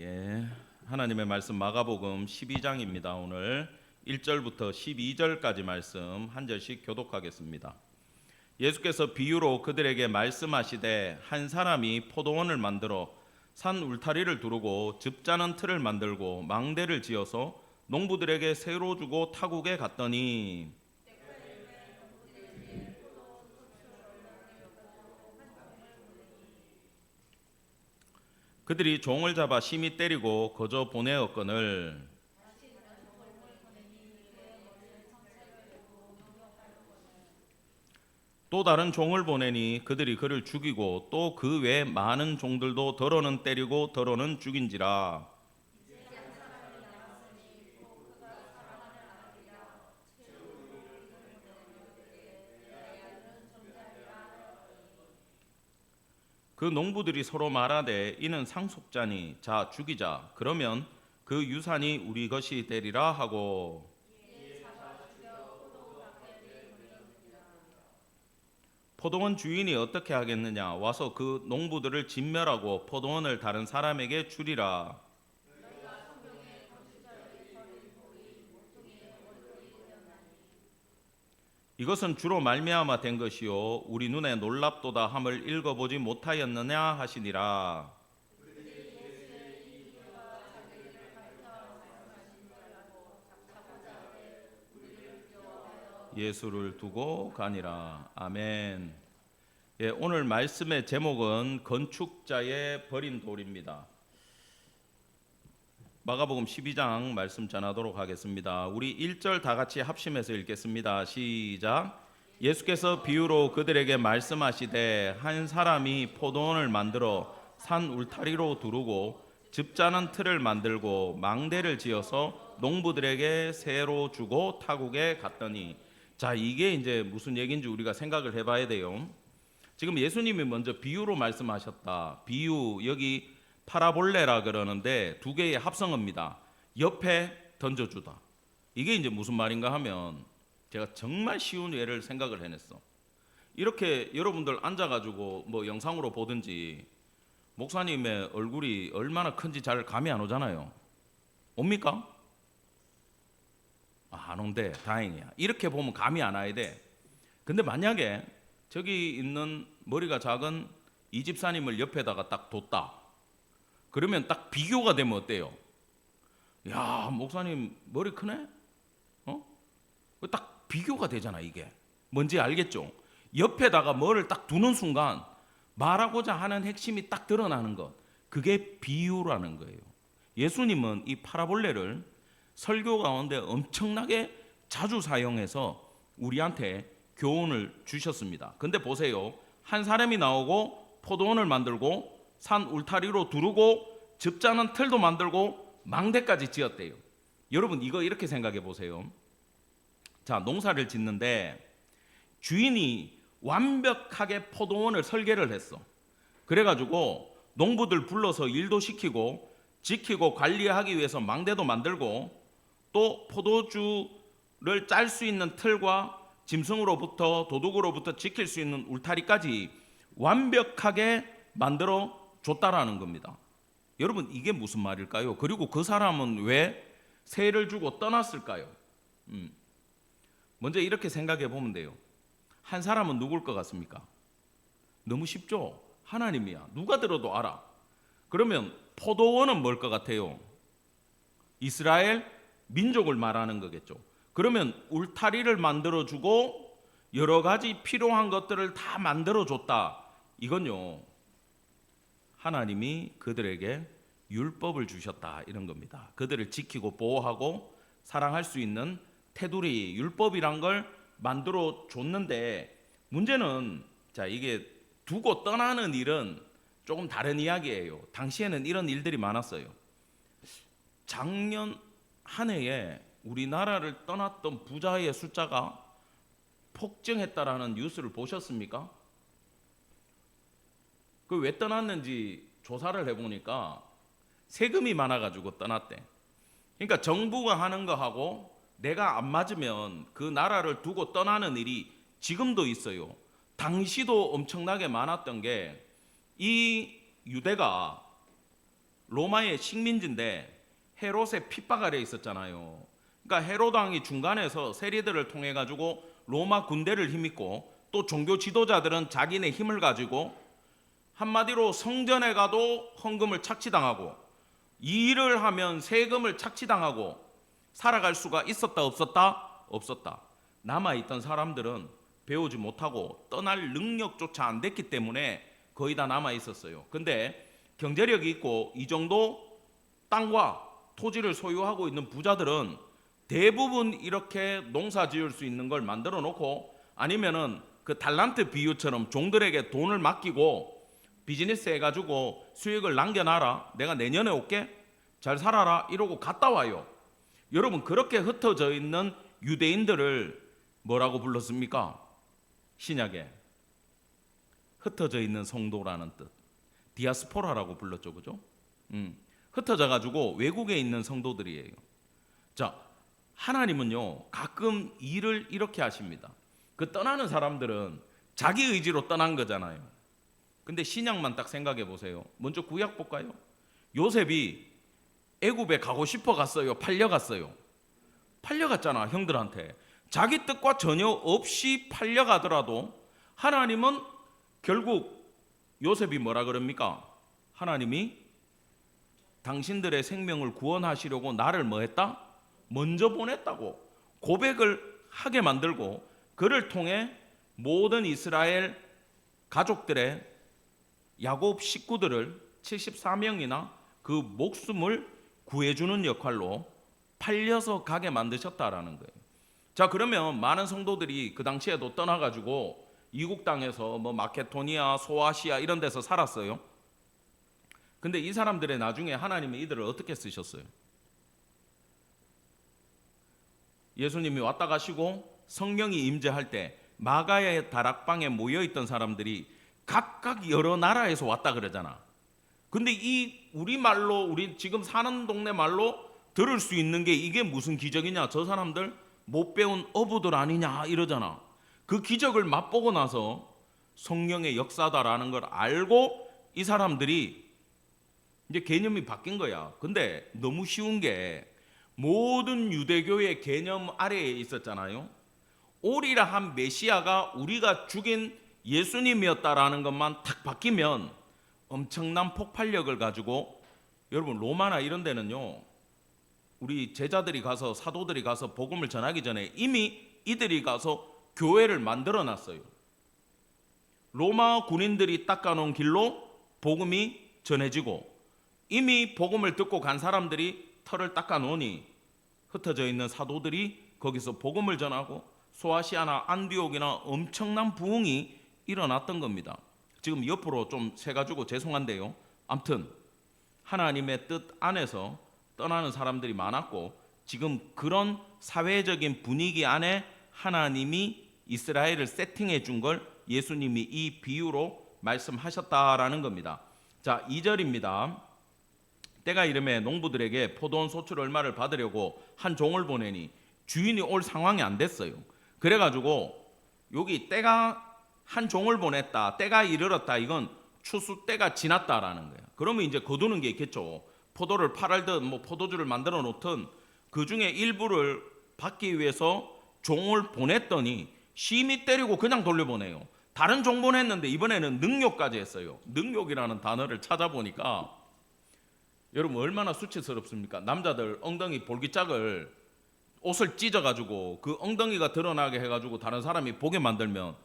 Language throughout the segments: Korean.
예, 하나님의 말씀 마가복음 12장입니다. 오늘 1절부터 12절까지 말씀 한 절씩 교독하겠습니다. 예수께서 비유로 그들에게 말씀하시되 한 사람이 포도원을 만들어 산 울타리를 두르고 즙 짜는 틀을 만들고 망대를 지어서 농부들에게 새로 주고 타국에 갔더니 그들이 종을 잡아 심히 때리고 거저 보내었거늘 또 다른 종을 보내니 그들이 그를 죽이고 또 그 외 많은 종들도 더러는 때리고 더러는 죽인지라. 그 농부들이 서로 말하되 이는 상속자니 자 죽이자. 그러면 그 유산이 우리 것이 되리라 하고 포도원 주인이 어떻게 하겠느냐 와서 그 농부들을 진멸하고 포도원을 다른 사람에게 주리라. 이것은 주로 말미암아 된 것이요 우리 눈에 놀랍도다 함을 읽어보지 못하였느냐 하시니라. 예수를 두고 가니라. 아멘. 예, 오늘 말씀의 제목은 건축자의 버린 돌입니다. 마가복음 12장 말씀 전하도록 하겠습니다. 우리 1절 다 같이 합심해서 읽겠습니다. 시작. 예수께서 비유로 그들에게 말씀하시되 한 사람이 포도원을 만들어 산 울타리로 두르고 즙 짜는 틀을 만들고 망대를 지어서 농부들에게 새로 주고 타국에 갔더니. 자, 이게 이제 무슨 얘기인지 우리가 생각을 해봐야 돼요. 지금 예수님이 먼저 비유로 말씀하셨다. 비유, 여기 파라볼레라 그러는데 두 개의 합성어입니다. 옆에 던져주다. 이게 이제 무슨 말인가 하면 제가 정말 쉬운 예를 생각을 해냈어. 이렇게 여러분들 앉아가지고 뭐 영상으로 보든지 목사님의 얼굴이 얼마나 큰지 잘 감이 안 오잖아요. 옵니까? 안 온대. 다행이야. 이렇게 보면 감이 안 와야 돼. 근데 만약에 저기 있는 머리가 작은 이 집사님을 옆에다가 딱 뒀다. 그러면 딱 비교가 되면 어때요? 야, 목사님 머리 크네? 딱 비교가 되잖아. 이게 뭔지 알겠죠? 옆에다가 뭐를 딱 두는 순간 말하고자 하는 핵심이 딱 드러나는 것, 그게 비유라는 거예요. 예수님은 이 파라볼레를 설교 가운데 엄청나게 자주 사용해서 우리한테 교훈을 주셨습니다. 근데 보세요. 한 사람이 나오고 포도원을 만들고 산 울타리로 두르고 즙 짜는 틀도 만들고 망대까지 지었대요. 여러분 이거 이렇게 생각해 보세요. 자, 농사를 짓는데 주인이 완벽하게 포도원을 설계를 했어. 그래가지고 농부들 불러서 일도 시키고 지키고 관리하기 위해서 망대도 만들고 또 포도주를 짤 수 있는 틀과 짐승으로부터 도둑으로부터 지킬 수 있는 울타리까지 완벽하게 만들어 줬다라는 겁니다. 여러분 이게 무슨 말일까요? 그리고 그 사람은 왜 세를 주고 떠났을까요? 먼저 이렇게 생각해 보면 돼요. 한 사람은 누굴 것 같습니까? 너무 쉽죠? 하나님이야. 누가 들어도 알아. 그러면 포도원은 뭘 것 같아요? 이스라엘 민족을 말하는 거겠죠. 그러면 울타리를 만들어주고 여러 가지 필요한 것들을 다 만들어줬다. 이건요, 하나님이 그들에게 율법을 주셨다 이런 겁니다. 그들을 지키고 보호하고 사랑할 수 있는 테두리, 율법이란 걸 만들어 줬는데 문제는 자, 이게 두고 떠나는 일은 조금 다른 이야기예요. 당시에는 이런 일들이 많았어요. 작년 한 해에 우리나라를 떠났던 부자의 숫자가 폭증했다라는 뉴스를 보셨습니까? 그 왜 떠났는지 조사를 해보니까 세금이 많아가지고 떠났대. 그러니까 정부가 하는 거하고 내가 안 맞으면 그 나라를 두고 떠나는 일이 지금도 있어요. 당시도 엄청나게 많았던 게 이 유대가 로마의 식민지인데 헤롯의 핍박 아래에 있었잖아요. 그러니까 헤롯 왕이 중간에서 세리들을 통해 가지고 로마 군대를 힘입고, 또 종교 지도자들은 자기네 힘을 가지고 한마디로 성전에 가도 헌금을 착취당하고, 일을 하면 세금을 착취당하고 살아갈 수가 있었다 없었다? 없었다. 남아있던 사람들은 배우지 못하고 떠날 능력조차 안 됐기 때문에 거의 다 남아있었어요. 근데 경제력이 있고 이 정도 땅과 토지를 소유하고 있는 부자들은 대부분 이렇게 농사 지을 수 있는 걸 만들어 놓고, 아니면은 그 달란트 비유처럼 종들에게 돈을 맡기고 비즈니스 해가지고 수익을 남겨놔라, 내가 내년에 올게, 잘 살아라, 이러고 갔다 와요. 여러분, 그렇게 흩어져 있는 유대인들을 뭐라고 불렀습니까? 신약에 흩어져 있는 성도라는 뜻, 디아스포라라고 불렀죠, 그죠? 흩어져 가지고 외국에 있는 성도들이에요. 자, 하나님은요 가끔 일을 이렇게 하십니다. 그 떠나는 사람들은 자기 의지로 떠난 거잖아요. 근데 신약만 딱 생각해 보세요. 먼저 구약 볼까요? 요셉이 애굽에 가고 싶어 갔어요? 팔려갔어요? 팔려갔잖아, 형들한테. 자기 뜻과 전혀 없이 팔려가더라도 하나님은 결국, 요셉이 뭐라 그럽니까? 하나님이 당신들의 생명을 구원하시려고 나를 뭐 했다? 먼저 보냈다고 고백을 하게 만들고, 그를 통해 모든 이스라엘 가족들의 야곱 식구들을 74명이나 그 목숨을 구해주는 역할로 팔려서 가게 만드셨다라는 거예요. 자, 그러면 많은 성도들이 그 당시에도 떠나가지고 이국 땅에서 뭐 마케도니아, 소아시아 이런 데서 살았어요. 근데 이 사람들의 나중에 하나님이 이들을 어떻게 쓰셨어요? 예수님이 왔다 가시고 성령이 임재할 때 마가의 다락방에 모여있던 사람들이 각각 여러 나라에서 왔다 그러잖아. 근데 이 우리말로, 우리 지금 사는 동네 말로 들을 수 있는 게 이게 무슨 기적이냐, 저 사람들 못 배운 어부들 아니냐 이러잖아. 그 기적을 맛보고 나서 성령의 역사다라는 걸 알고 이 사람들이 이제 개념이 바뀐 거야. 근데 너무 쉬운 게 모든 유대교의 개념 아래에 있었잖아요. 오리라 한 메시아가 우리가 죽인 예수님이었다라는 것만 탁 바뀌면 엄청난 폭발력을 가지고, 여러분 로마나 이런 데는요, 우리 제자들이 가서, 사도들이 가서 복음을 전하기 전에 이미 이들이 가서 교회를 만들어 놨어요. 로마 군인들이 닦아놓은 길로 복음이 전해지고, 이미 복음을 듣고 간 사람들이 털을 닦아놓으니 흩어져 있는 사도들이 거기서 복음을 전하고 소아시아나 안디옥이나 엄청난 부흥이 일어났던 겁니다. 지금 옆으로 좀 세가지고 죄송한데요, 아무튼 하나님의 뜻 안에서 떠나는 사람들이 많았고, 지금 그런 사회적인 분위기 안에 하나님이 이스라엘을 세팅해 준 걸 예수님이 이 비유로 말씀하셨다라는 겁니다. 자, 2절입니다. 때가 이름에 농부들에게 포도원 소출 얼마를 받으려고 한 종을 보내니 주인이 올 상황이 안 됐어요. 그래가지고 여기 때가 한 종을 보냈다, 때가 이르렀다, 이건 추수 때가 지났다라는 거예요. 그러면 이제 거두는 게 있겠죠. 포도를 팔알든 뭐 포도주를 만들어 놓든 그 중에 일부를 받기 위해서 종을 보냈더니 심히 때리고 그냥 돌려보내요. 다른 종 보냈는데 이번에는 능욕까지 했어요. 능욕이라는 단어를 찾아보니까 여러분 얼마나 수치스럽습니까? 남자들 엉덩이 볼기짝을 옷을 찢어가지고 그 엉덩이가 드러나게 해가지고 다른 사람이 보게 만들면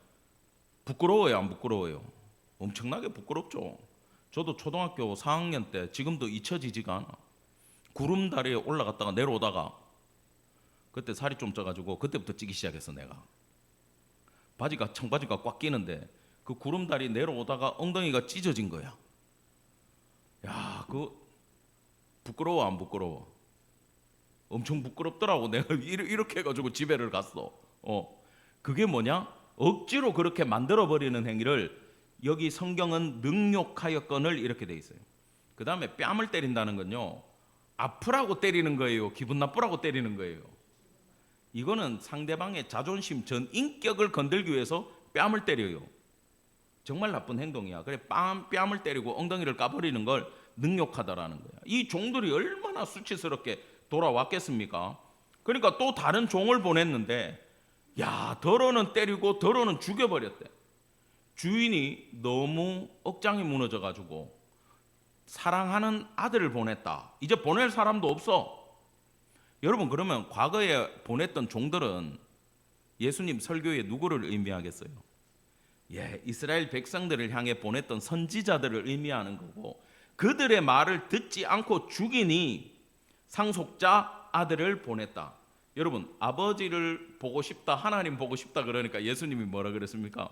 부끄러워요, 안 부끄러워요? 엄청나게 부끄럽죠. 저도 초등학교 4학년 때, 지금도 잊혀지지가 않아. 구름다리에 올라갔다가 내려오다가 그때 살이 좀 쪄가지고 그때부터 찌기 시작했어. 내가 바지가, 청바지가 꽉 끼는데 그 구름다리 내려오다가 엉덩이가 찢어진 거야. 야, 그 부끄러워 안 부끄러워? 엄청 부끄럽더라고. 내가 이렇게 해가지고 집에를 갔어. 그게 뭐냐? 억지로 그렇게 만들어버리는 행위를 여기 성경은 능욕하였건을 이렇게 돼 있어요. 그 다음에 뺨을 때린다는 건요, 아프라고 때리는 거예요, 기분 나쁘라고 때리는 거예요. 이거는 상대방의 자존심, 전 인격을 건들기 위해서 뺨을 때려요. 정말 나쁜 행동이야. 그래 뺨을 때리고 엉덩이를 까버리는 걸 능욕하다라는 거야. 이 종들이 얼마나 수치스럽게 돌아왔겠습니까? 그러니까 또 다른 종을 보냈는데 야, 더러는 때리고 더러는 죽여버렸대. 주인이 너무 억장이 무너져가지고 사랑하는 아들을 보냈다. 이제 보낼 사람도 없어. 여러분, 그러면 과거에 보냈던 종들은 예수님 설교에 누구를 의미하겠어요? 예, 이스라엘 백성들을 향해 보냈던 선지자들을 의미하는 거고, 그들의 말을 듣지 않고 죽이니 상속자 아들을 보냈다. 여러분, 아버지를 보고 싶다, 하나님 보고 싶다 그러니까 예수님이 뭐라 그랬습니까?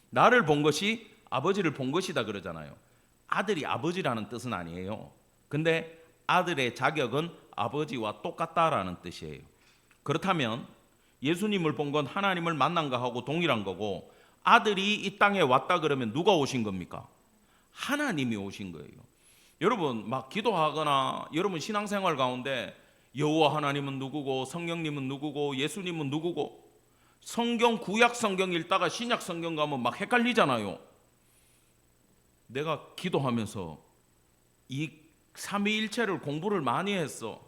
나를 본 것이 아버지를 본 것이다 그러잖아요. 아들이 아버지라는 뜻은 아니에요. 근데 아들의 자격은 아버지와 똑같다라는 뜻이에요. 그렇다면 예수님을 본 건 하나님을 만난 거하고 동일한 거고, 아들이 이 땅에 왔다 그러면 누가 오신 겁니까? 하나님이 오신 거예요. 여러분, 막 기도하거나 여러분 신앙생활 가운데 여호와 하나님은 누구고, 성령님은 누구고, 예수님은 누구고, 성경 구약 성경 읽다가 신약 성경 가면 막 헷갈리잖아요. 내가 기도하면서 이 삼위일체를 공부를 많이 했어.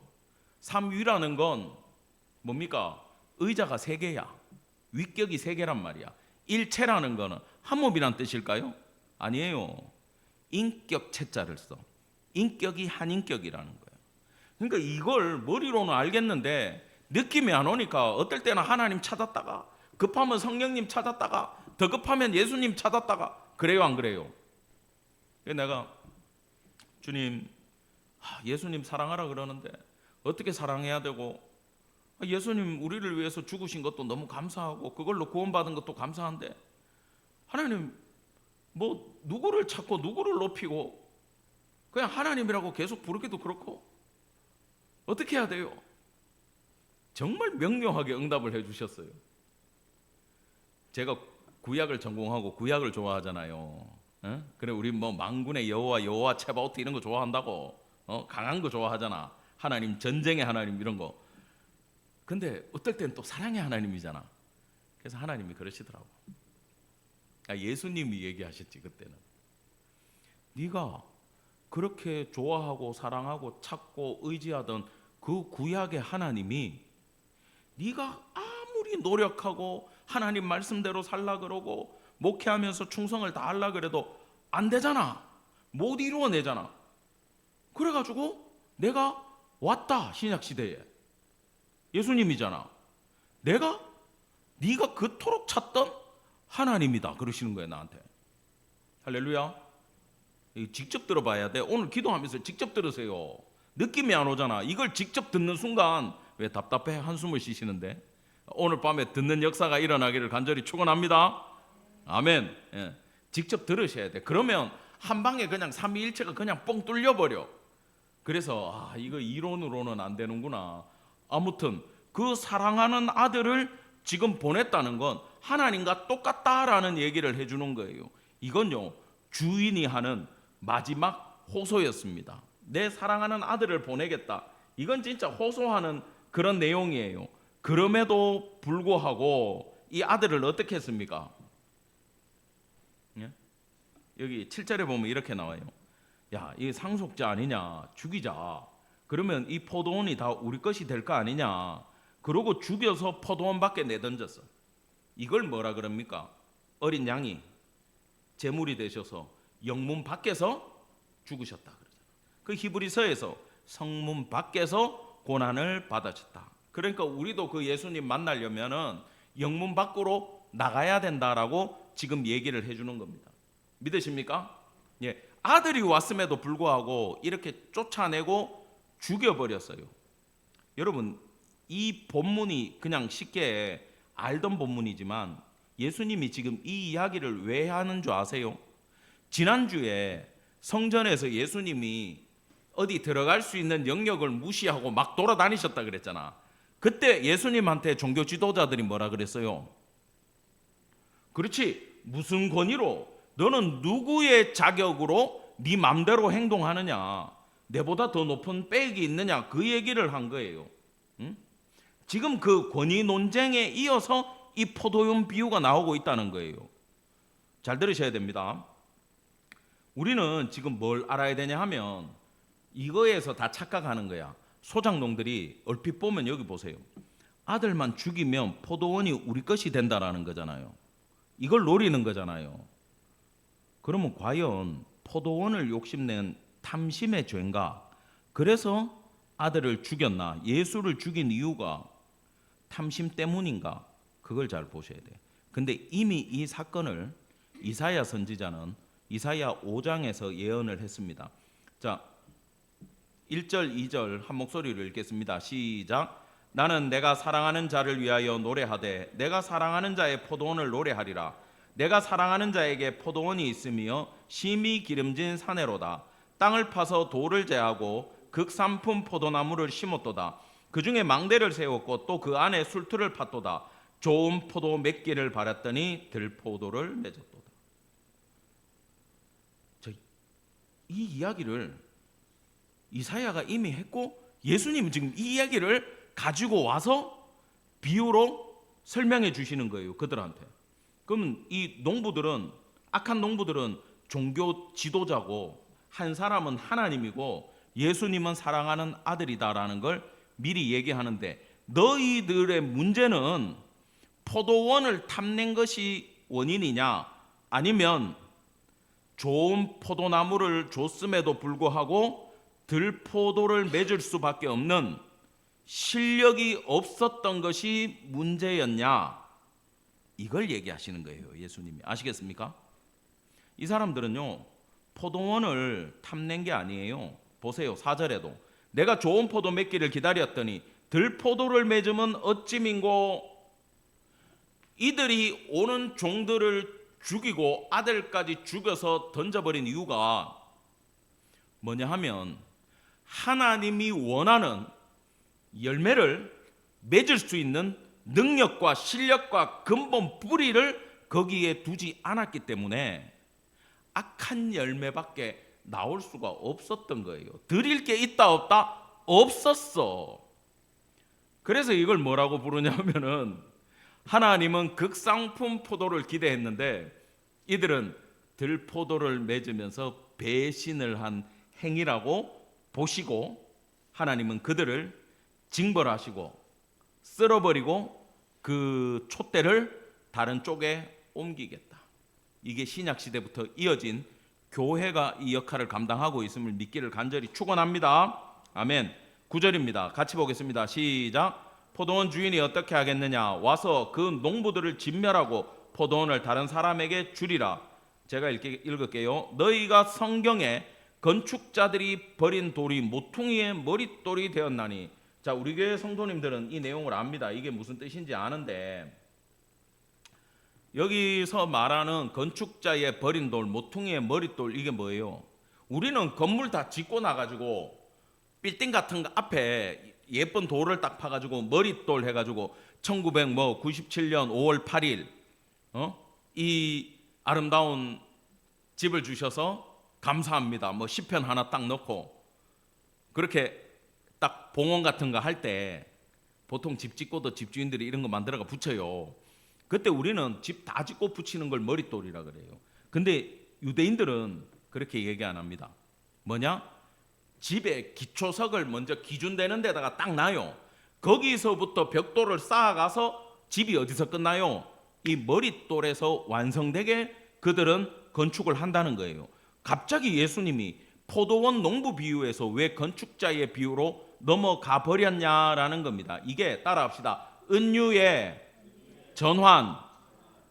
삼위라는 건 뭡니까? 의자가 세 개야. 위격이 세 개란 말이야. 일체라는 거는 한 몸이란 뜻일까요? 아니에요. 인격 체자를 써. 인격이 한 인격이라는 거예요. 그러니까 이걸 머리로는 알겠는데 느낌이 안 오니까 어떨 때는 하나님 찾았다가, 급하면 성령님 찾았다가, 더 급하면 예수님 찾았다가, 그래요 안 그래요? 내가 주님, 예수님 사랑하라 그러는데 어떻게 사랑해야 되고, 예수님 우리를 위해서 죽으신 것도 너무 감사하고 그걸로 구원받은 것도 감사한데 하나님 뭐 누구를 찾고 누구를 높이고 그냥 하나님이라고 계속 부르기도 그렇고 어떻게 해야 돼요? 정말 명료하게 응답을 해주셨어요. 제가 구약을 전공하고 구약을 좋아하잖아요. 그래 우리 뭐 만군의 여호와 체바오트 이런 거 좋아한다고, 강한 거 좋아하잖아. 하나님, 전쟁의 하나님 이런 거. 근데 어떨 때는 또 사랑의 하나님이잖아. 그래서 하나님이 그러시더라고. 예수님이 얘기하셨지 그때는. 네가 그렇게 좋아하고 사랑하고 찾고 의지하던 그 구약의 하나님이 네가 아무리 노력하고 하나님 말씀대로 살라 그러고 목회하면서 충성을 다하려 그래도 안 되잖아. 못 이루어내잖아. 그래가지고 내가 왔다. 신약시대에 예수님이잖아. 네가 그토록 찾던 하나님이다 그러시는 거예요 나한테. 할렐루야. 직접 들어봐야 돼. 오늘 기도하면서 직접 들으세요. 느낌이 안 오잖아. 이걸 직접 듣는 순간 왜 답답해? 한숨을 쉬시는데 오늘 밤에 듣는 역사가 일어나기를 간절히 축원합니다. 아멘. 예. 직접 들으셔야 돼. 그러면 한 방에 그냥 삼위일체가 그냥 뻥 뚫려버려. 그래서 이거 이론으로는 안 되는구나. 아무튼 그 사랑하는 아들을 지금 보냈다는 건 하나님과 똑같다라는 얘기를 해주는 거예요. 이건요 주인이 하는 마지막 호소였습니다. 내 사랑하는 아들을 보내겠다. 이건 진짜 호소하는 그런 내용이에요. 그럼에도 불구하고 이 아들을 어떻게 했습니까? 예? 여기 7절에 보면 이렇게 나와요. 야, 이 상속자 아니냐, 죽이자. 그러면 이 포도원이 다 우리 것이 될 거 아니냐. 그러고 죽여서 포도원 밖에 내던졌어. 이걸 뭐라 그럽니까? 어린 양이 제물이 되셔서 영문 밖에서 죽으셨다 그러잖아. 그 히브리서에서 성문 밖에서 고난을 받으셨다. 그러니까 우리도 그 예수님 만나려면은 영문 밖으로 나가야 된다라고 지금 얘기를 해주는 겁니다. 믿으십니까? 예, 아들이 왔음에도 불구하고 이렇게 쫓아내고 죽여버렸어요. 여러분, 이 본문이 그냥 쉽게 알던 본문이지만 예수님이 지금 이 이야기를 왜 하는 줄 아세요? 지난주에 성전에서 예수님이 어디 들어갈 수 있는 영역을 무시하고 막 돌아다니셨다 그랬잖아. 그때 예수님한테 종교 지도자들이 뭐라 그랬어요? 그렇지, 무슨 권위로, 너는 누구의 자격으로 네 맘대로 행동하느냐, 내보다 더 높은 빽이 있느냐, 그 얘기를 한 거예요. 응? 지금 그 권위 논쟁에 이어서 이 포도원 비유가 나오고 있다는 거예요. 잘 들으셔야 됩니다. 우리는 지금 뭘 알아야 되냐 하면 이거에서 다 착각하는 거야. 소작농들이 얼핏 보면 여기 보세요. 아들만 죽이면 포도원이 우리 것이 된다라는 거잖아요. 이걸 노리는 거잖아요. 그러면 과연 포도원을 욕심낸 탐심의 죄인가? 그래서 아들을 죽였나? 예수를 죽인 이유가 탐심 때문인가? 그걸 잘 보셔야 돼요. 근데 이미 이 사건을 이사야 선지자는 이사야 5장에서 예언을 했습니다. 자, 1절, 2절 한 목소리로 읽겠습니다. 시작. 나는 내가 사랑하는 자를 위하여 노래하되 내가 사랑하는 자의 포도원을 노래하리라. 내가 사랑하는 자에게 포도원이 있으며 심히 기름진 사내로다. 땅을 파서 돌을 제하고 극산품 포도나무를 심었도다. 그 중에 망대를 세웠고 또 그 안에 술틀을 팠도다. 좋은 포도 맺기를 바랐더니 들포도를 맺었도다. 이 이야기를 이사야가 이미 했고 예수님은 지금 이 이야기를 가지고 와서 비유로 설명해 주시는 거예요, 그들한테. 그러면 이 농부들은, 악한 농부들은 종교 지도자고 한 사람은 하나님이고 예수님은 사랑하는 아들이다라는 걸 미리 얘기하는데, 너희들의 문제는 포도원을 탐낸 것이 원인이냐, 아니면 좋은 포도나무를 줬음에도 불구하고 들포도를 맺을 수밖에 없는 실력이 없었던 것이 문제였냐, 이걸 얘기하시는 거예요, 예수님이. 아시겠습니까? 이 사람들은요, 포도원을 탐낸 게 아니에요. 보세요, 4절에도 내가 좋은 포도 맺기를 기다렸더니 들포도를 맺으면 어찌민고. 이들이 오는 종들을 죽이고 아들까지 죽여서 던져버린 이유가 뭐냐 하면, 하나님이 원하는 열매를 맺을 수 있는 능력과 실력과 근본 뿌리를 거기에 두지 않았기 때문에 악한 열매밖에 나올 수가 없었던 거예요. 드릴 게 있다 없다? 없었어. 그래서 이걸 뭐라고 부르냐면은, 하나님은 극상품 포도를 기대했는데 이들은 들포도를 맺으면서 배신을 한 행위라고 보시고, 하나님은 그들을 징벌하시고 쓸어버리고 그 촛대를 다른 쪽에 옮기겠다. 이게 신약 시대부터 이어진 교회가 이 역할을 감당하고 있음을 믿기를 간절히 축원합니다. 아멘. 9절입니다. 같이 보겠습니다. 시작. 포도원 주인이 어떻게 하겠느냐? 와서 그 농부들을 진멸하고 포도원을 다른 사람에게 주리라. 제가 읽을게요. 너희가 성경에 건축자들이 버린 돌이 모퉁이의 머릿돌이 되었나니. 자, 우리 교회 성도님들은 이 내용을 압니다. 이게 무슨 뜻인지 아는데, 여기서 말하는 건축자의 버린 돌, 모퉁이의 머릿돌, 이게 뭐예요? 우리는 건물 다 짓고 나가지고 빌딩 같은 거 앞에 예쁜 돌을 딱 파가지고 머릿돌 해가지고 1997년 5월 8일 이 아름다운 집을 주셔서 감사합니다. 뭐 시편 하나 딱 넣고 그렇게 딱 봉헌 같은 거 할 때 보통 집 짓고도 집주인들이 이런 거 만들어가 붙여요. 그때 우리는 집 다 짓고 붙이는 걸 머릿돌이라 그래요. 근데 유대인들은 그렇게 얘기 안 합니다. 뭐냐? 집에 기초석을 먼저 기준되는 데다가 딱 놔요. 거기서부터 벽돌을 쌓아가서 집이 어디서 끝나요? 이 머릿돌에서 완성되게 그들은 건축을 한다는 거예요. 갑자기 예수님이 포도원 농부 비유에서 왜 건축자의 비유로 넘어가 버렸냐라는 겁니다. 이게 따라합시다. 은유의 전환.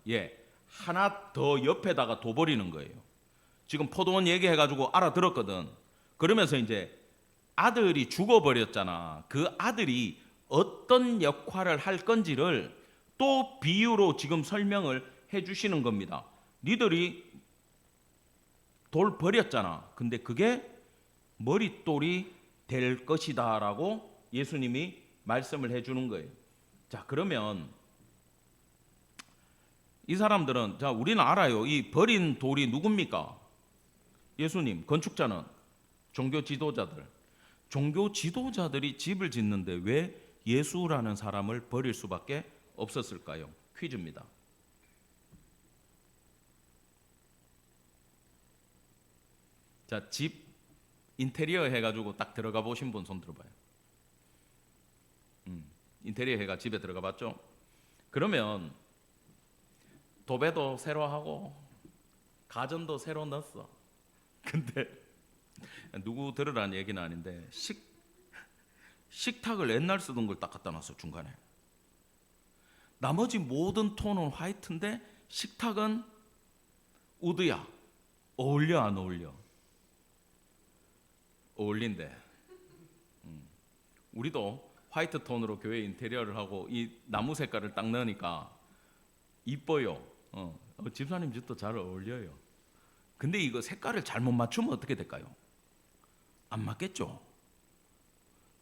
예, 하나 더 옆에다가 둬버리는 거예요. 지금 포도원 얘기해가지고 알아들었거든. 그러면서 이제 아들이 죽어버렸잖아. 그 아들이 어떤 역할을 할 건지를 또 비유로 지금 설명을 해주시는 겁니다. 니들이 돌 버렸잖아. 근데 그게 머릿돌이 될 것이다 라고 예수님이 말씀을 해주는 거예요. 자, 그러면 이 사람들은, 자, 우리는 알아요. 이 버린 돌이 누굽니까? 예수님. 건축자는 종교 지도자들. 종교 지도자들이 집을 짓는데 왜 예수라는 사람을 버릴 수밖에 없었을까요? 퀴즈입니다. 자, 집 인테리어 해가지고 딱 들어가 보신 분 손 들어봐요. 인테리어 해가 집에 들어가 봤죠? 그러면 도배도 새로 하고 가전도 새로 넣었어. 근데 누구 들으라는 얘기는 아닌데 식탁을 옛날 쓰던 걸 딱 갖다 놨어. 중간에 나머지 모든 톤은 화이트인데 식탁은 우드야. 어울려 안 어울려? 어울린대. 우리도 화이트 톤으로 교회 인테리어를 하고 이 나무 색깔을 딱 넣으니까 이뻐요. 집사님 집도 잘 어울려요. 근데 이거 색깔을 잘못 맞추면 어떻게 될까요? 안 맞겠죠?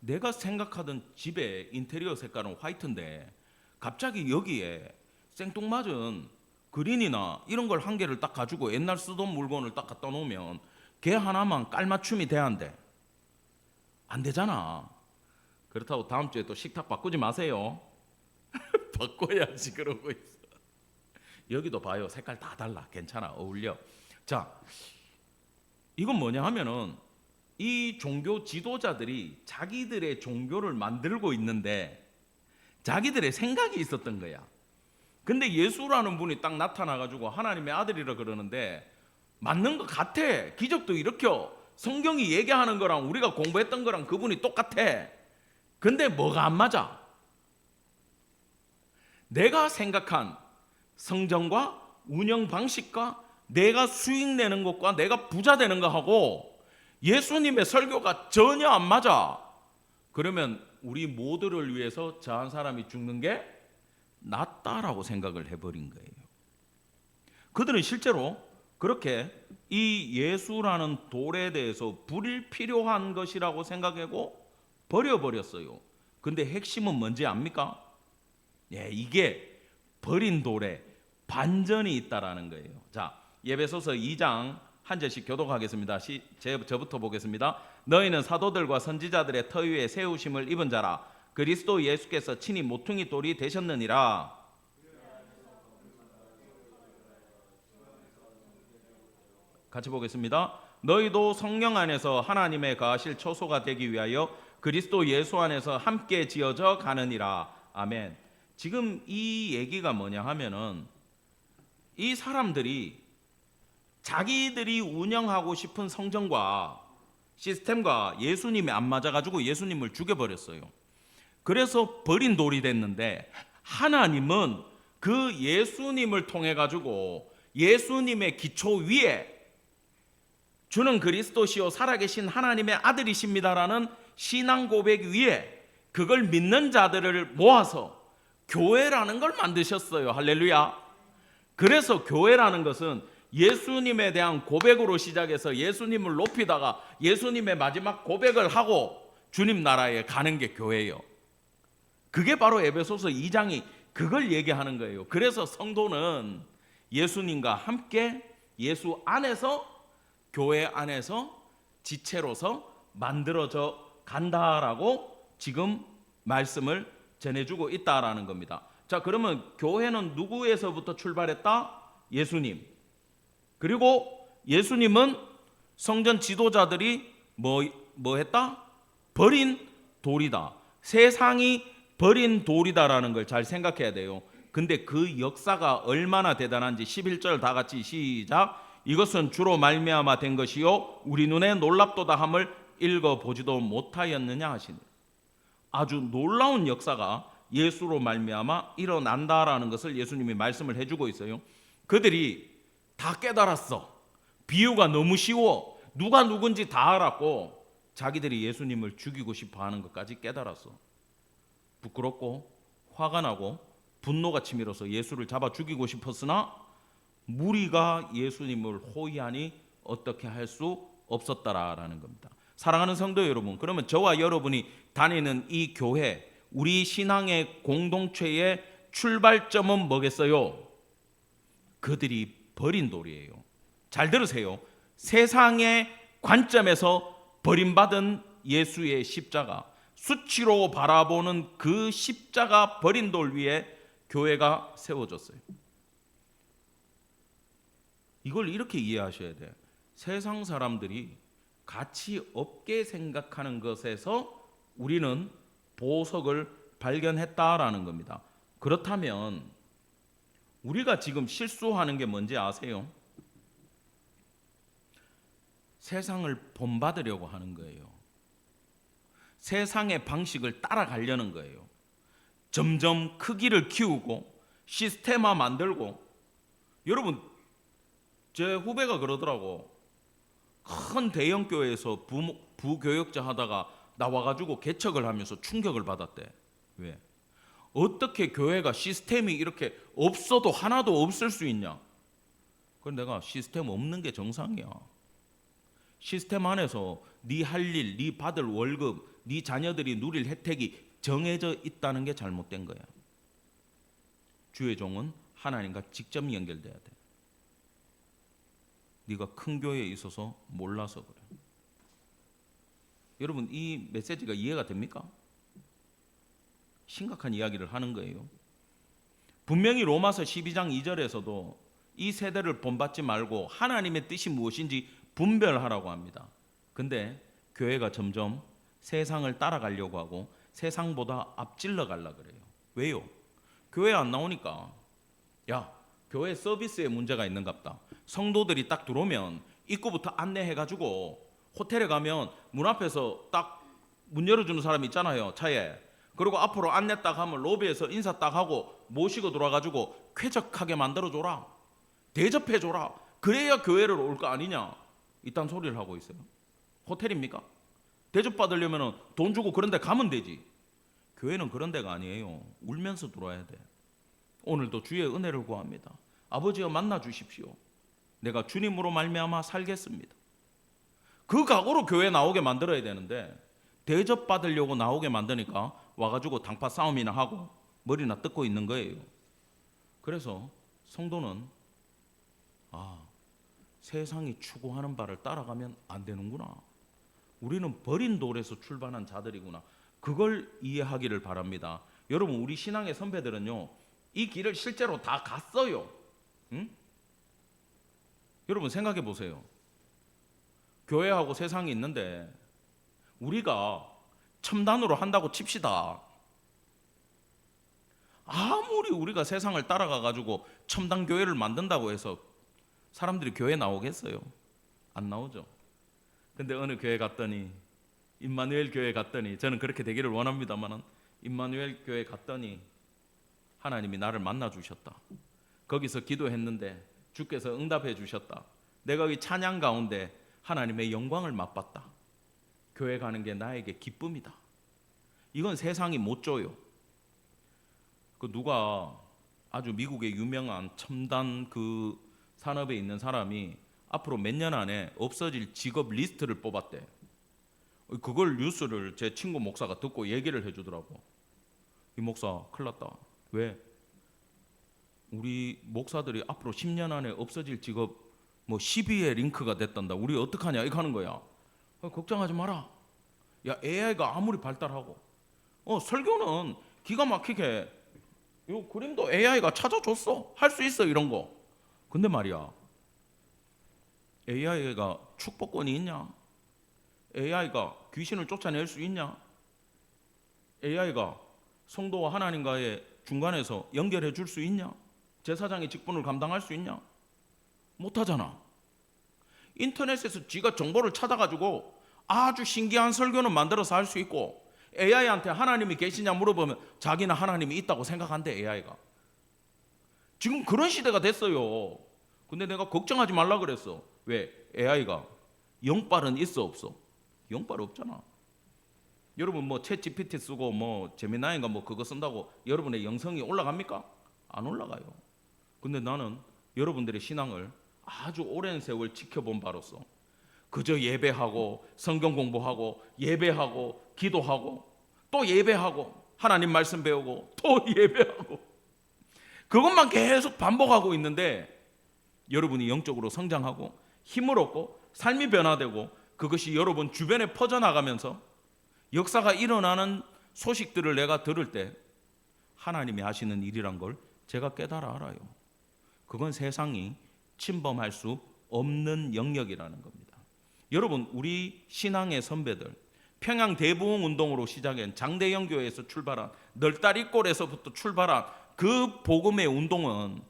내가 생각하던 집의 인테리어 색깔은 화이트인데 갑자기 여기에 생뚱맞은 그린이나 이런 걸 한 개를 딱 가지고 옛날 쓰던 물건을 딱 갖다 놓으면 걔 하나만 깔맞춤이 돼야 한대. 안 되잖아. 그렇다고 다음 주에 또 식탁 바꾸지 마세요. 바꿔야지 그러고 있어. 여기도 봐요. 색깔 다 달라. 괜찮아. 어울려. 자, 이건 뭐냐 하면은 이 종교 지도자들이 자기들의 종교를 만들고 있는데 자기들의 생각이 있었던 거야. 근데 예수라는 분이 딱 나타나가지고 하나님의 아들이라 그러는데 맞는 것 같아. 기적도 일으켜. 성경이 얘기하는 거랑 우리가 공부했던 거랑 그분이 똑같아. 근데 뭐가 안 맞아? 내가 생각한 성전과 운영 방식과 내가 수익 내는 것과 내가 부자 되는 거하고 예수님의 설교가 전혀 안 맞아. 그러면 우리 모두를 위해서 저 한 사람이 죽는 게 낫다라고 생각을 해버린 거예요. 그들은 실제로 그렇게 이 예수라는 돌에 대해서 불필요한 것이라고 생각하고 버려버렸어요. 근데 핵심은 뭔지 압니까? 예, 이게 버린 돌에 반전이 있다라는 거예요. 자, 에베소서 2장 한 절씩 교독하겠습니다. 저부터 보겠습니다. 너희는 사도들과 선지자들의 터 위에 세우심을 입은 자라. 그리스도 예수께서 친히 모퉁이 돌이 되셨느니라. 같이 보겠습니다. 너희도 성령 안에서 하나님의 거하실 초소가 되기 위하여 그리스도 예수 안에서 함께 지어져 가느니라. 아멘. 지금 이 얘기가 뭐냐 하면은 이 사람들이 자기들이 운영하고 싶은 성전과 시스템과 예수님이 안 맞아가지고 예수님을 죽여버렸어요. 그래서 버린 돌이 됐는데 하나님은 그 예수님을 통해 가지고 예수님의 기초 위에 주는 그리스도시요 살아계신 하나님의 아들이십니다라는 신앙 고백 위에 그걸 믿는 자들을 모아서 교회라는 걸 만드셨어요. 할렐루야. 그래서 교회라는 것은 예수님에 대한 고백으로 시작해서 예수님을 높이다가 예수님의 마지막 고백을 하고 주님 나라에 가는 게 교회예요. 그게 바로 에베소서 2장이 그걸 얘기하는 거예요. 그래서 성도는 예수님과 함께 예수 안에서 교회 안에서 지체로서 만들어져 간다라고 지금 말씀을 전해주고 있다라는 겁니다. 자, 그러면 교회는 누구에서부터 출발했다? 예수님. 그리고 예수님은 성전 지도자들이 뭐 했다? 버린 돌이다. 세상이 버린 돌이다라는 걸 잘 생각해야 돼요. 근데 그 역사가 얼마나 대단한지 11절 다 같이 시작. 이것은 주로 말미암아 된 것이요 우리 눈에 놀랍도다 함을 읽어보지도 못하였느냐 하시니. 아주 놀라운 역사가 예수로 말미암아 일어난다라는 것을 예수님이 말씀을 해주고 있어요. 그들이 다 깨달았어. 비유가 너무 쉬워. 누가 누군지 다 알았고 자기들이 예수님을 죽이고 싶어 하는 것까지 깨달았어. 부끄럽고 화가 나고 분노가 치밀어서 예수를 잡아 죽이고 싶었으나 무리가 예수님을 호위하니 어떻게 할 수 없었다라는 겁니다. 사랑하는 성도 여러분, 그러면 저와 여러분이 다니는 이 교회, 우리 신앙의 공동체의 출발점은 뭐겠어요? 그들이 버린 돌이에요. 잘 들으세요. 세상의 관점에서 버림받은 예수의 십자가, 수치로 바라보는 그 십자가 버린 돌 위에 교회가 세워졌어요. 이걸 이렇게 이해하셔야 돼요. 세상 사람들이 가치 없게 생각하는 것에서 우리는 보석을 발견했다라는 겁니다. 그렇다면 우리가 지금 실수하는 게 뭔지 아세요? 세상을 본받으려고 하는 거예요. 세상의 방식을 따라가려는 거예요. 점점 크기를 키우고 시스템화 만들고. 여러분, 제 후배가 그러더라고. 큰 대형 교회에서 부교역자 하다가 나와가지고 개척을 하면서 충격을 받았대. 왜? 어떻게 교회가 시스템이 이렇게 없어도 하나도 없을 수 있냐? 그럼 내가 시스템 없는 게 정상이야. 시스템 안에서 네 할 일, 네 받을 월급, 네 자녀들이 누릴 혜택이 정해져 있다는 게 잘못된 거야. 주의 종은 하나님과 직접 연결돼야 돼. 네가 큰 교회에 있어서 몰라서 그래. 여러분, 이 메시지가 이해가 됩니까? 심각한 이야기를 하는 거예요. 분명히 로마서 12장 2절에서도 이 세대를 본받지 말고 하나님의 뜻이 무엇인지 분별하라고 합니다. 근데 교회가 점점 세상을 따라가려고 하고 세상보다 앞질러 가려고 그래요. 왜요? 교회 안 나오니까 야, 교회 서비스에 문제가 있는갑다. 성도들이 딱 들어오면 입구부터 안내해가지고 호텔에 가면 문 앞에서 딱 문 열어주는 사람이 있잖아요, 차에. 그리고 앞으로 안내 딱 하면 로비에서 인사 딱 하고 모시고 들어와가지고 쾌적하게 만들어줘라, 대접해줘라. 그래야 교회를 올 거 아니냐, 이딴 소리를 하고 있어요. 호텔입니까? 대접받으려면 돈 주고 그런 데 가면 되지. 교회는 그런 데가 아니에요. 울면서 들어와야 돼. 오늘도 주의 은혜를 구합니다. 아버지여 만나 주십시오. 내가 주님으로 말미암아 살겠습니다. 그 각오로 교회 나오게 만들어야 되는데 대접받으려고 나오게 만드니까 와가지고 당파 싸움이나 하고 머리나 뜯고 있는 거예요. 그래서 성도는 세상이 추구하는 바를 따라가면 안 되는구나. 우리는 버린 돌에서 출발한 자들이구나. 그걸 이해하기를 바랍니다. 여러분, 우리 신앙의 선배들은요, 이 길을 실제로 다 갔어요. 응? 여러분 생각해 보세요. 교회하고 세상이 있는데 우리가 첨단으로 한다고 칩시다. 아무리 우리가 세상을 따라가 가지고 첨단 교회를 만든다고 해서 사람들이 교회 나오겠어요? 안 나오죠. 근데 어느 교회 갔더니, 임마누엘 교회 갔더니, 저는 그렇게 되기를 원합니다만 임마누엘 교회 갔더니 하나님이 나를 만나 주셨다. 거기서 기도했는데 주께서 응답해 주셨다. 내가 이 찬양 가운데 하나님의 영광을 맛봤다. 교회 가는 게 나에게 기쁨이다. 이건 세상이 못 줘요. 그 누가 아주 미국의 유명한 첨단 그 산업에 있는 사람이 앞으로 몇 년 안에 없어질 직업 리스트를 뽑았대. 그걸 뉴스를 제 친구 목사가 듣고 얘기를 해주더라고. 이 목사 큰일 났다. 왜? 우리 목사들이 앞으로 10년 안에 없어질 직업 뭐 10위에 링크가 됐단다. 우리 어떡하냐 이거 하는 거야. 걱정하지 마라. 야, AI가 아무리 발달하고 설교는 기가 막히게 이 그림도 AI가 찾아줬어. 할 수 있어 이런 거. 근데 말이야, AI가 축복권이 있냐? AI가 귀신을 쫓아낼 수 있냐? AI가 성도와 하나님과의 중간에서 연결해 줄 수 있냐? 제사장의 직분을 감당할 수 있냐? 못하잖아. 인터넷에서 지가 정보를 찾아가지고 아주 신기한 설교는 만들어서 할 수 있고, AI한테 하나님이 계시냐 물어보면 자기는 하나님이 있다고 생각한대. AI가 지금 그런 시대가 됐어요. 근데 내가 걱정하지 말라 그랬어. 왜? AI가 영빨은 있어 없어? 영빨 없잖아. 여러분 뭐 챗 GPT 쓰고 뭐 제미나인가 뭐 그거 쓴다고 여러분의 영성이 올라갑니까? 안 올라가요. 근데 나는 여러분들의 신앙을 아주 오랜 세월 지켜본 바로서 그저 예배하고 성경 공부하고 예배하고 기도하고 또 예배하고 하나님 말씀 배우고 또 예배하고 그것만 계속 반복하고 있는데 여러분이 영적으로 성장하고 힘을 얻고 삶이 변화되고 그것이 여러분 주변에 퍼져나가면서 역사가 일어나는 소식들을 내가 들을 때 하나님이 하시는 일이란 걸 제가 깨달아 알아요. 그건 세상이 침범할 수 없는 영역이라는 겁니다. 여러분, 우리 신앙의 선배들, 평양 대부흥 운동으로 시작한 장대영 교회에서 출발한 널다리골에서부터 출발한 그 복음의 운동은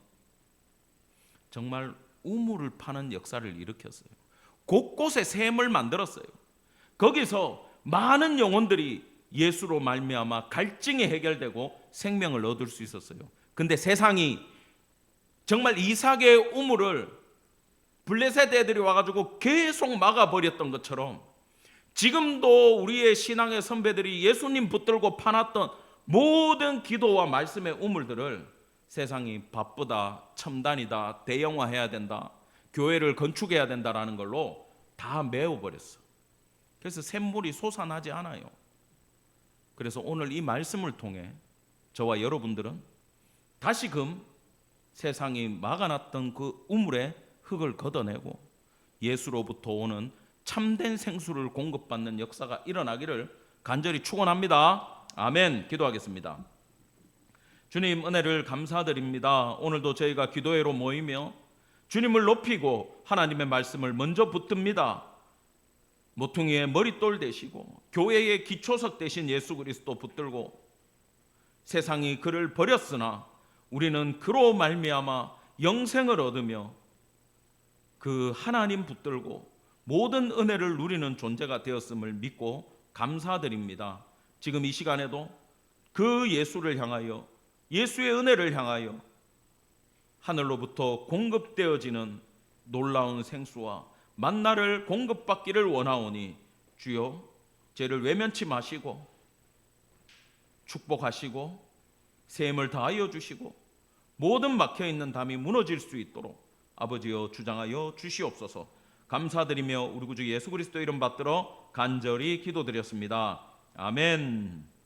정말 우물을 파는 역사를 일으켰어요. 곳곳에 샘을 만들었어요. 거기서 많은 영혼들이 예수로 말미암아 갈증이 해결되고 생명을 얻을 수 있었어요. 근데 세상이 정말 이삭의 우물을 블레셋 애들이 와가지고 계속 막아버렸던 것처럼 지금도 우리의 신앙의 선배들이 예수님 붙들고 파놨던 모든 기도와 말씀의 우물들을 세상이 바쁘다, 첨단이다, 대형화해야 된다, 교회를 건축해야 된다라는 걸로 다 메워버렸어. 그래서 샘물이 솟아나지 않아요. 그래서 오늘 이 말씀을 통해 저와 여러분들은 다시금 세상이 막아놨던 그 우물의 흙을 걷어내고 예수로부터 오는 참된 생수를 공급받는 역사가 일어나기를 간절히 축원합니다. 아멘. 기도하겠습니다. 주님, 은혜를 감사드립니다. 오늘도 저희가 기도회로 모이며 주님을 높이고 하나님의 말씀을 먼저 붙듭니다. 모퉁이의 머릿돌 되시고 교회의 기초석 되신 예수 그리스도 붙들고 세상이 그를 버렸으나 우리는 그로 말미암아 영생을 얻으며 그 하나님 붙들고 모든 은혜를 누리는 존재가 되었음을 믿고 감사드립니다. 지금 이 시간에도 그 예수를 향하여, 예수의 은혜를 향하여 하늘로부터 공급되어지는 놀라운 생수와 만나를 공급받기를 원하오니 주여, 죄를 외면치 마시고 축복하시고 샘을 다하여 주시고 모든 막혀있는 담이 무너질 수 있도록 아버지여 주장하여 주시옵소서. 감사드리며 우리 구주 예수 그리스도 이름 받들어 간절히 기도드렸습니다. 아멘.